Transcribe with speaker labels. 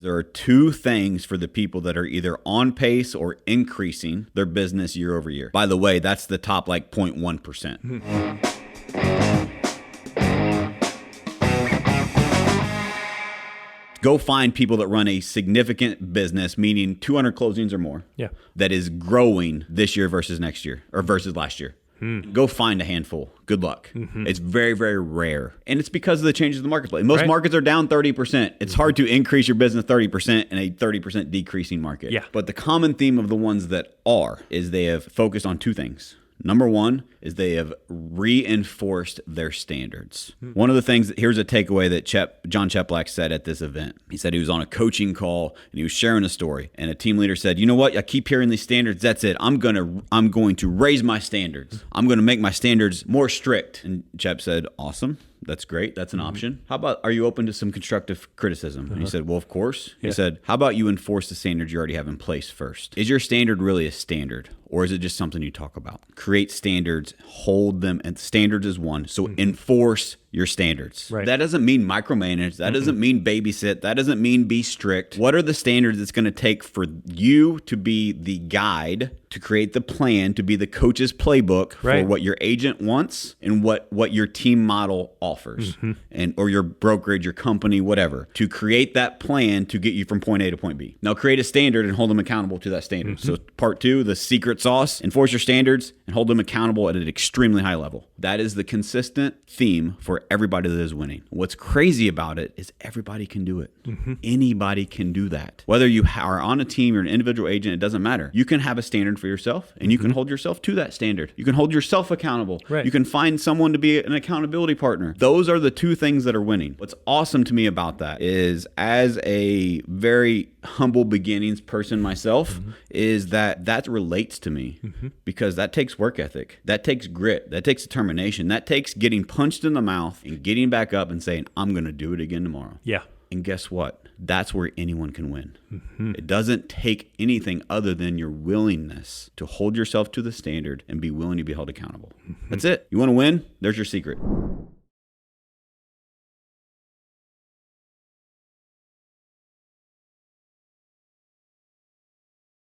Speaker 1: There are two things for the people that are either on pace or increasing their business year over year. By the way, that's the top like 0.1%. Go find people that run a significant business, meaning 200 closings or more, that is growing this year versus next year or versus last year. Go find a handful. Good luck. It's very, very rare. And it's because of the changes in the marketplace. Most markets are down 30%. It's hard to increase your business 30% in a 30% decreasing market. But the common theme of the ones that are is they have focused on two things. Number one is they have reinforced their standards. One of the things, here's a takeaway that John Cheplack said at this event. He said he was on a coaching call and he was sharing a story, and a team leader said, you know what? I keep hearing these standards. That's it. I'm going to raise my standards. I'm going to make my standards more strict. And Chep said, awesome. That's great. That's an option. How about, are you open to some constructive criticism? And he said, well, of course. He said, how about you enforce the standards you already have in place first? Is your standard really a standard, or is it just something you talk about? Create standards, hold them, and standards is one. So enforce your standards. That doesn't mean micromanage. That doesn't mean babysit. That doesn't mean be strict. What are the standards it's going to take for you to be the guide, to create the plan, to be the coach's playbook for what your agent wants and what your team model offers, and or your brokerage, your company, whatever, to create that plan to get you from point A to point B. Now create a standard and hold them accountable to that standard. So part two, the secret sauce, enforce your standards and hold them accountable at an extremely high level. That is the consistent theme for everybody that is winning. What's crazy about it is everybody can do it. Anybody can do that. Whether you are on a team or an individual agent, it doesn't matter. You can have a standard for yourself and you can hold yourself to that standard. You can hold yourself accountable. You can find someone to be an accountability partner. Those are the two things that are winning. What's awesome to me about that is, as a very humble beginnings person myself, is that relates to me because that takes work ethic. That takes grit. That takes determination. That takes getting punched in the mouth and getting back up and saying, I'm going to do it again tomorrow. And guess what? That's where anyone can win. It doesn't take anything other than your willingness to hold yourself to the standard and be willing to be held accountable. That's it. You want to win? There's your secret.